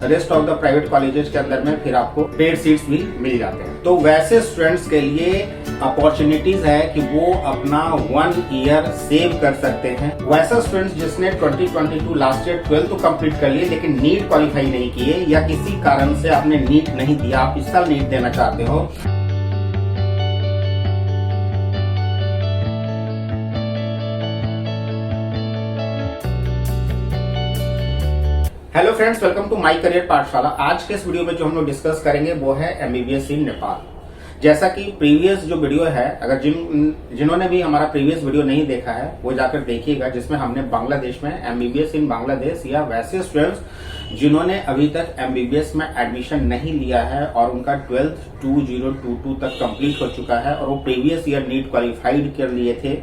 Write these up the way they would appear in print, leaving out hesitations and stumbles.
Rest of the private colleges के अंदर में फिर आपको पेड सीट्स भी मिल जाते हैं। तो वैसे स्टूडेंट्स के लिए अपॉर्चुनिटीज है कि वो अपना 1 ईयर सेव कर सकते हैं। वैसा स्टूडेंट्स जिसने 2022 लास्ट ईयर 12th तो कंप्लीट कर लिए लेकिन नीट क्वालिफाई नहीं किए या किसी कारण से आपने नीट नहीं दिया, आप इस साल नीट देना चाहते हो। Hello friends, welcome to my career Pathshala. आज के इस वीडियो में जो हम लोग डिस्कस करेंगे वो है एमबीबीएस इन नेपाल। जैसा कि प्रीवियस जो वीडियो है, अगर जिन्होंने भी हमारा प्रीवियस वीडियो नहीं देखा है वो जाकर देखिएगा, जिसमें हमने बांग्लादेश में एमबीबीएस इन बांग्लादेश या वैसे स्टूडेंट्स जिन्होंने अभी तक एमबीबीएस में एडमिशन नहीं लिया है और उनका 12th 2022 तक कंप्लीट हो चुका है और वो प्रीवियस ईयर नीट क्वालिफाइड कर लिए थे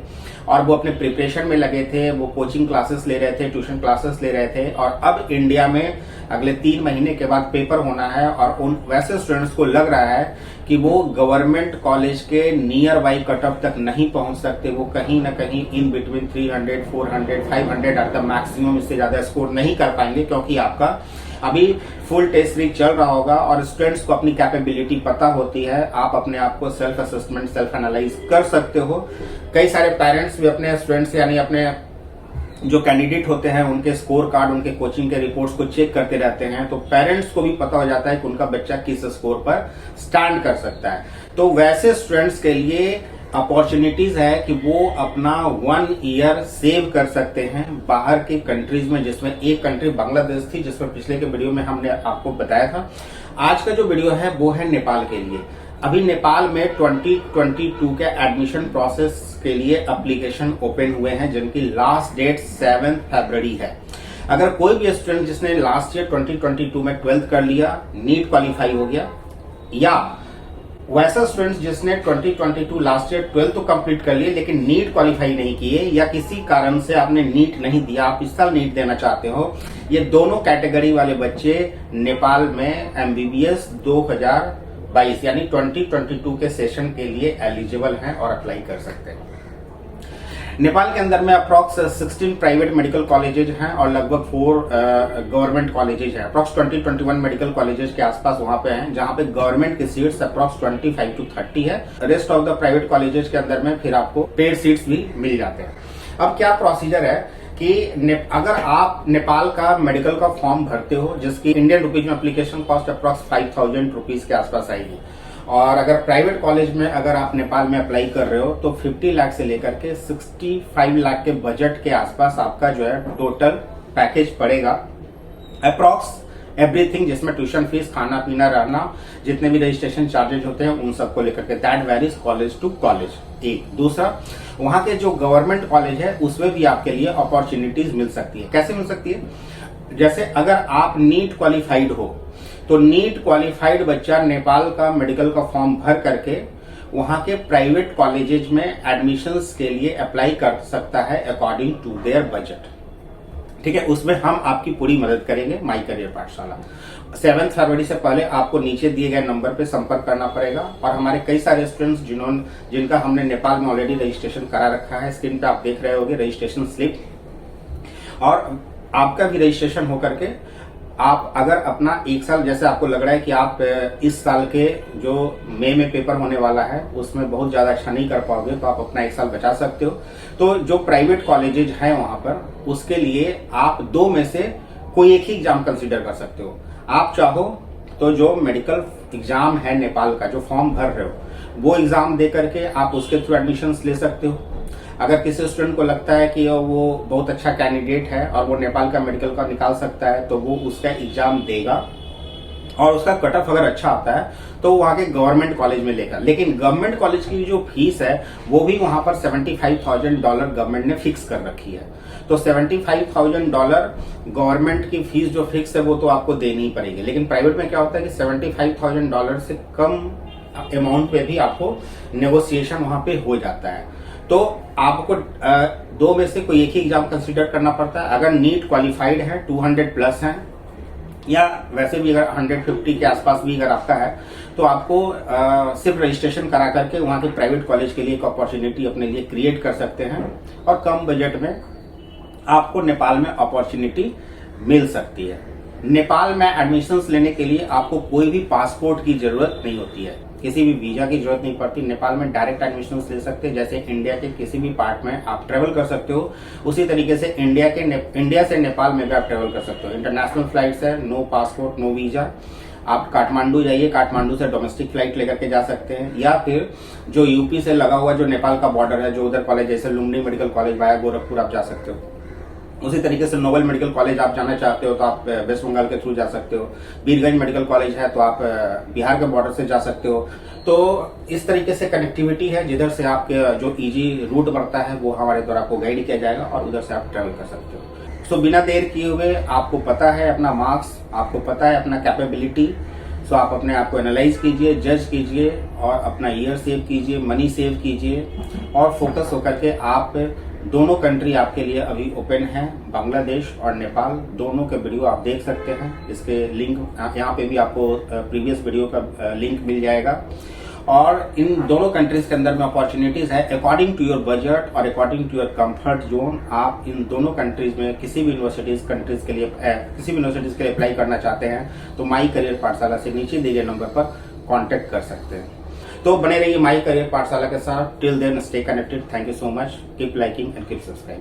और वो अपने प्रिपरेशन में लगे थे, वो कोचिंग क्लासेस ले रहे थे, ट्यूशन क्लासेस ले रहे थे और अब इंडिया में अगले 3 महीने के बाद पेपर होना है और उन वैसे स्टूडेंट्स को लग रहा है कि वो गवर्नमेंट कॉलेज के नियर बाई कट ऑफ तक नहीं पहुंच सकते, वो कहीं ना कहीं in between 300, 400, 500 at the maximum इससे ज्यादा स्कोर नहीं कर पाएंगे, क्योंकि आपका अभी फुल टेस्ट सीरीज चल रहा होगा और स्टूडेंट्स को अपनी कैपेबिलिटी पता होती है। आप अपने आप को सेल्फ असेसमेंट, सेल्फ एनालाइज कर सकते हो। कई सारे पेरेंट्स भी अपने स्टूडेंट्स यानी अपने जो कैंडिडेट होते हैं उनके स्कोर कार्ड, उनके कोचिंग के रिपोर्ट्स को चेक करते रहते हैं, तो पेरेंट्स को भी पता हो जाता है कि उनका बच्चा किस स्कोर पर स्टैंड कर सकता है। तो वैसे स्टूडेंट्स के लिए अपॉर्चुनिटीज है कि वो अपना 1 ईयर सेव कर सकते हैं बाहर के कंट्रीज में, जिसमें एक कंट्री बांग्लादेश थी, जिसमें पिछले के वीडियो में हमने आपको बताया था। आज का जो वीडियो है वो है नेपाल के लिए। अभी नेपाल में 2022 के एडमिशन प्रोसेस के लिए एप्लीकेशन ओपन हुए हैं, जिनकी लास्ट डेट 7 फरवरी है। अगर कोई भी स्टूडेंट जिसने लास्ट ईयर 2022 में 12th कर लिया, नीट क्वालिफाई हो गया, या वैसा स्टूडेंट जिसने 2022 लास्ट ईयर 12th तो कंप्लीट कर लिए लेकिन नीट क्वालिफाई नहीं किए या किसी कारण से आपने नीट नहीं दिया, आप इस साल नीट देना चाहते हो, ये दोनों कैटेगरी वाले बच्चे नेपाल में एमबीबीएस 2022 यानी 2022 के सेशन के लिए एलिजिबल हैं और अप्लाई कर सकते हैं। नेपाल के अंदर में अप्रॉक्स 16 प्राइवेट मेडिकल कॉलेजेज हैं और लगभग 4 गवर्नमेंट कॉलेजेज हैं। अप्रॉक्स 20-21 मेडिकल कॉलेजेज के आसपास वहां पे हैं, जहां पे गवर्नमेंट की सीट्स अप्रॉक्स 25 to 30 है। Rest of the private colleges के अंदर में फिर आपको पेड सीट्स भी मिल जाते हैं। अब क्या प्रोसीजर है कि अगर आप नेपाल का मेडिकल का फॉर्म भरते हो, जिसकी इंडियन रुपीज में एप्लीकेशन कॉस्ट अप्रॉक्स 5000 रुपीज के आसपास आएगी, और अगर प्राइवेट कॉलेज में अगर आप नेपाल में अप्लाई कर रहे हो तो 50 लाख से लेकर के 65 लाख के बजट के आसपास आपका जो है टोटल पैकेज पड़ेगा, अप्रॉक्स एवरीथिंग, जिसमें ट्यूशन फीस, खाना पीना, रहना, जितने भी रजिस्ट्रेशन चार्जेज होते हैं उन सबको लेकर के। That varies college to college. एक दूसरा, वहां के जो गवर्नमेंट कॉलेज है उसमें भी आपके लिए अपॉर्चुनिटीज मिल सकती है। कैसे मिल सकती है? जैसे अगर आप नीट क्वालिफाइड हो तो नीट क्वालिफाइड बच्चा नेपाल का मेडिकल का फॉर्म भर करके वहां के प्राइवेट कॉलेजेज में एडमिशंस के लिए अप्लाई कर सकता है अकॉर्डिंग टू देयर बजट। ठीक है, उसमें हम आपकी पूरी मदद करेंगे माई करियर पाठशाला। 7 फरवरी से पहले आपको नीचे दिए गए नंबर पे संपर्क करना पड़ेगा और हमारे कई सारे स्टूडेंट्स जिनका हमने नेपाल में ऑलरेडी रजिस्ट्रेशन करा रखा है, स्क्रीन पे आप देख रहे होंगे रजिस्ट्रेशन स्लिप, और आपका भी रजिस्ट्रेशन होकर के आप अगर अपना 1 साल, जैसे आपको लग रहा है कि आप इस साल के जो मई में पेपर होने वाला है उसमें बहुत ज्यादा अच्छा नहीं कर पाओगे, तो आप अपना 1 साल बचा सकते हो। तो जो प्राइवेट कॉलेजेज हैं वहां पर, उसके लिए आप 2 में से कोई एक ही एग्जाम कंसीडर कर सकते हो। आप चाहो तो जो मेडिकल एग्जाम है नेपाल का, जो फॉर्म भर रहे हो, वो एग्जाम दे करके आप उसके थ्रू एडमिशन ले सकते हो। अगर किसी स्टूडेंट को लगता है कि वो बहुत अच्छा कैंडिडेट है और वो नेपाल का मेडिकल का निकाल सकता है, तो वो उसका एग्जाम देगा और उसका कट ऑफ अगर अच्छा आता है तो वहां के गवर्नमेंट कॉलेज में लेगा। लेकिन गवर्नमेंट कॉलेज की जो फीस है वो भी वहां पर $75,000 गवर्नमेंट ने फिक्स कर रखी है। तो $75,000 गवर्नमेंट की फीस जो फिक्स है वो तो आपको देनी ही पड़ेगी। लेकिन प्राइवेट में क्या होता है कि $75,000 से कम अमाउंट पे भी आपको नेगोशिएशन वहां पे हो जाता है। तो आपको 2 में से कोई एक ही एग्जाम कंसीडर करना पड़ता है। अगर नीट क्वालिफाइड है, 200 प्लस है, या वैसे भी अगर 150 के आसपास भी अगर आपका है, तो आपको सिर्फ रजिस्ट्रेशन करा करके वहां के प्राइवेट कॉलेज के लिए एक अपॉर्चुनिटी अपने लिए क्रिएट कर सकते हैं और कम बजट में आपको नेपाल में अपॉर्चुनिटी मिल सकती है। नेपाल में एडमिशंस लेने के लिए आपको कोई भी पासपोर्ट की जरूरत नहीं होती है, किसी भी वीजा की जरूरत नहीं पड़ती। नेपाल में डायरेक्ट एडमिशंस ले सकते हैं। जैसे इंडिया के किसी भी पार्ट में आप ट्रेवल कर सकते हो, उसी तरीके से इंडिया से नेपाल में भी आप ट्रेवल कर सकते हो। इंटरनेशनल फ्लाइट्स है, नो पासपोर्ट नो वीजा। आप काठमांडू जाइए, काठमांडू से डोमेस्टिक फ्लाइट लेकर के जा सकते हैं, या फिर जो यूपी से लगा हुआ जो नेपाल का बॉर्डर है, जो उधर कॉलेज जैसे Lumbini medical college via Gorakhpur आप जा सकते हो। उसी तरीके से नोबल मेडिकल कॉलेज आप जाना चाहते हो तो आप वेस्ट बंगाल के थ्रू जा सकते हो। बीरगंज मेडिकल कॉलेज है तो आप बिहार के बॉर्डर से जा सकते हो। तो इस तरीके से कनेक्टिविटी है, जिधर से आपके जो इजी रूट बढ़ता है वो हमारे द्वारा आपको गाइड किया जाएगा और उधर से आप ट्रेवल कर सकते हो। सो बिना देर किए हुए, आपको पता है अपना मार्क्स, आपको पता है अपना कैपेबिलिटी, सो आप अपने आप को एनालाइज कीजिए, जज कीजिए और अपना ईयर सेव कीजिए, मनी सेव कीजिए और फोकस होकर के आप दोनों कंट्री आपके लिए अभी ओपन है, बांग्लादेश और नेपाल। दोनों के वीडियो आप देख सकते हैं। इसके लिंक यहाँ पे भी आपको प्रीवियस वीडियो का लिंक मिल जाएगा। और इन दोनों कंट्रीज के अंदर में अपॉर्चुनिटीज है अकॉर्डिंग टू योर बजट और according to your comfort zone. आप इन दोनों कंट्रीज में किसी भी यूनिवर्सिटीज के लिए अप्लाई करना चाहते हैं तो माई करियर पाठशाला से नीचे दिए गए नंबर पर कांटेक्ट कर सकते हैं। तो बने रहिए माई करियर पाठशाला के साथ। Till then stay connected. Thank you so much. Keep liking and keep subscribe.